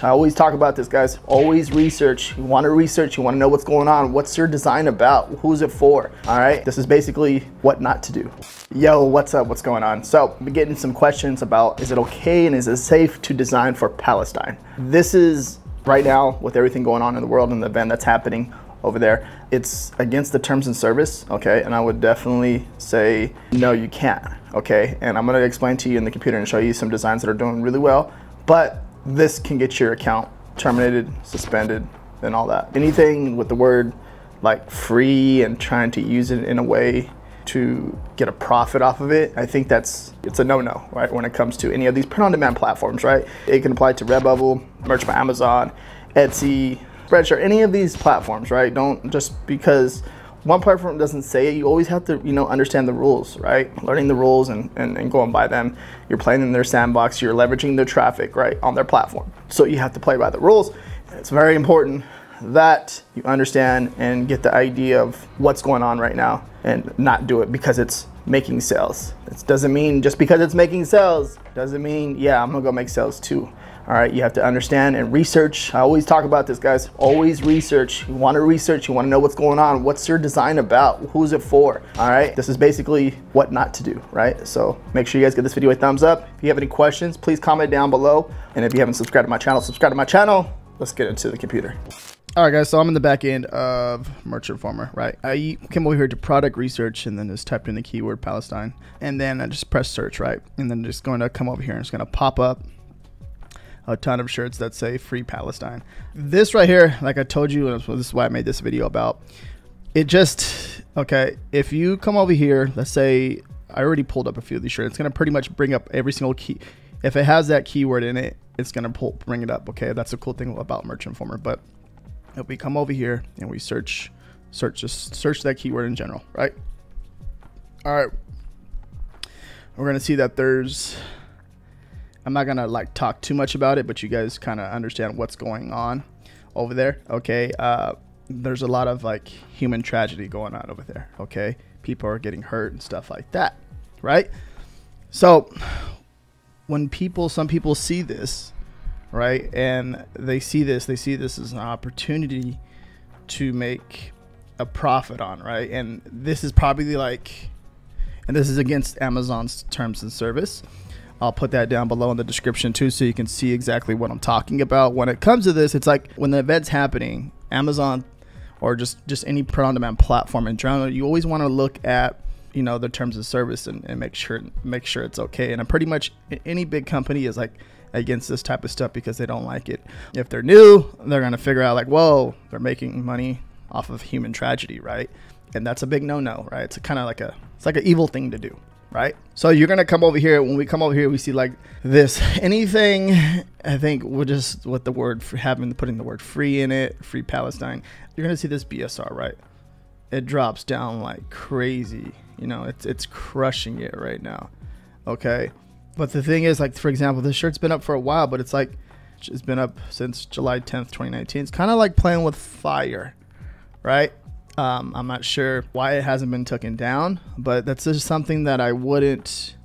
I always talk about this, guys. Always research. You want to research. You want to know what's going on. What's your design about? Who's it for? All right. This is basically what not to do. Yo, what's up? What's going on? So I'm getting some questions about, is it okay and is it safe to design for Palestine? This is right now with everything going on in the world and the event that's happening over there. It's against the terms and service. Okay. And I would definitely say, no, you can't. Okay. And I'm going to explain to you in the computer and show you some designs that are doing really well, but this can get your account terminated, suspended, and all that. Anything with the word like free and trying to use it in a way to get a profit off of it, I think it's a no-no, right? When it comes to any of these print-on-demand platforms, right? It can apply to Redbubble, Merch by Amazon, Etsy, Spreadshirt, any of these platforms, right? Don't just because one platform doesn't say it, you always have to, understand the rules, right? Learning the rules and going by them. You're playing in their sandbox, you're leveraging their traffic, right, on their platform. So you have to play by the rules. It's very important that you understand and get the idea of what's going on right now and not do it because it's making sales. It doesn't mean just because it's making sales, doesn't mean, yeah, I'm gonna go make sales too. All right, you have to understand and research. I always talk about this, guys. Always research. You want to research. You want to know what's going on. What's your design about? Who's it for? All right, this is basically what not to do, right? So make sure you guys give this video a thumbs up. If you have any questions, please comment down below. And if you haven't subscribed to my channel, subscribe to my channel. Let's get into the computer. All right, guys, so I'm in the back end of Merch Informer, right? I came over here to product research and then just typed in the keyword Palestine. And then I just press search, right? And then just going to come over here and it's going to pop up a ton of shirts that say Free Palestine. This right here, like I told you, this is why I made this video about, it just, okay, if you come over here, let's say, I already pulled up a few of these shirts, it's gonna pretty much bring up every single key. If it has that keyword in it, it's gonna bring it up, okay? That's a cool thing about Merch Informer. But if we come over here and we just search that keyword in general, right? All right, we're gonna see that there's, I'm not gonna like talk too much about it, but you guys kind of understand what's going on over there, okay? There's a lot of like human tragedy going on over there, okay? People are getting hurt and stuff like that, right? So when some people see this, right, and they see this as an opportunity to make a profit on, right? And this is probably like, and this is against Amazon's terms and service. I'll put that down below in the description too, so you can see exactly what I'm talking about. When it comes to this, it's like when the event's happening, Amazon or just any print-on-demand platform in general, you always want to look at, the terms of service and make sure it's okay. And pretty much any big company is like against this type of stuff because they don't like it. If they're new, they're gonna figure out like, whoa, they're making money off of human tragedy, right? And that's a big no-no, right? It's kind of like it's like an evil thing to do. Right? So you're going to come over here. When we come over here, we see like this, anything, I think we're just with the word for putting the word free in it, Free Palestine. You're going to see this BSR, right? It drops down like crazy. It's crushing it right now. Okay. But the thing is, like, for example, this shirt's been up for a while, but it's been up since July 10th, 2019. It's kind of like playing with fire, right? I'm not sure why it hasn't been taken down, but that's just something that I wouldn't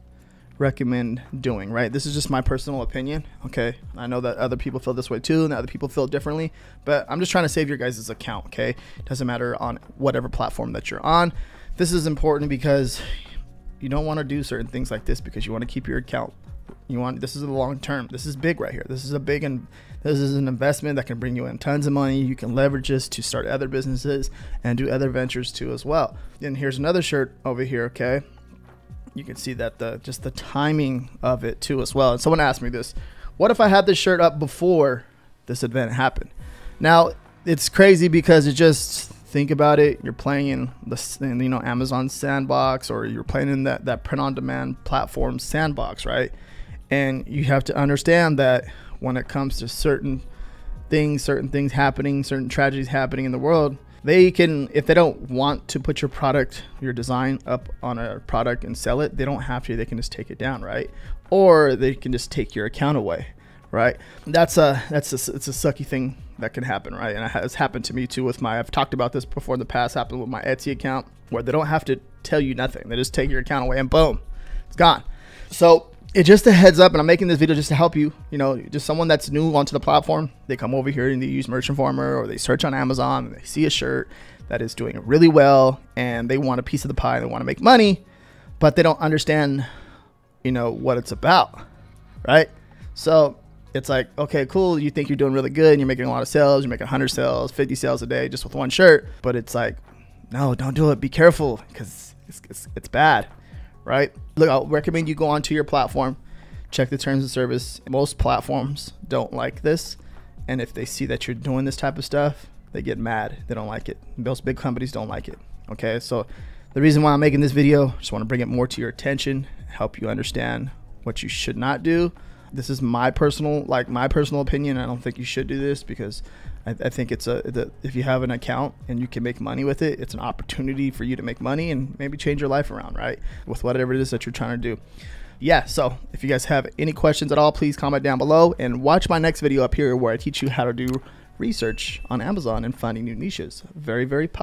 recommend doing, right? This is just my personal opinion, okay? I know that other people feel this way too, and other people feel differently, but I'm just trying to save your guys' account, okay? It doesn't matter on whatever platform that you're on. This is important because you don't want to do certain things like this because you want to keep your account. This is a long term. This is big right here. This is this is an investment that can bring you in tons of money. You can leverage this to start other businesses and do other ventures too as well. And here's another shirt over here, okay? You can see that just the timing of it too as well. And someone asked me this, what if I had this shirt up before this event happened? Now, it's crazy because think about it. You're playing in Amazon sandbox, or you're playing in that print-on-demand platform sandbox, right? And you have to understand that when it comes to certain things happening, certain tragedies happening in the world, they can, if they don't want to put your design up on a product and sell it, they don't have to. They can just take it down, right? Or they can just take your account away, right? It's a sucky thing that can happen, right? And it has happened to me too with I've talked about this before in the past, happened with my Etsy account, where they don't have to tell you nothing. They just take your account away and boom, it's gone. So it's just a heads up, and I'm making this video just to help you, you know, just someone that's new onto the platform. They come over here and they use Merchant Farmer, or they search on Amazon and they see a shirt that is doing really well and they want a piece of the pie. They want to make money, but they don't understand, you know, what it's about, right? So it's like, okay, cool. You think you're doing really good and you're making a lot of sales. You're making 100 sales, 50 sales a day just with one shirt. But it's like, no, don't do it. Be careful, because it's bad, right? Look, I'll recommend you go onto your platform, check the terms of service. Most platforms don't like this. And if they see that you're doing this type of stuff, they get mad. They don't like it. Those big companies don't like it. Okay, so the reason why I'm making this video, just want to bring it more to your attention, help you understand what you should not do. This is my personal opinion. I don't think you should do this, because I think it's if you have an account and you can make money with it, it's an opportunity for you to make money and maybe change your life around, right? With whatever it is that you're trying to do. Yeah, so if you guys have any questions at all, please comment down below and watch my next video up here where I teach you how to do research on Amazon and finding new niches. Very, very powerful.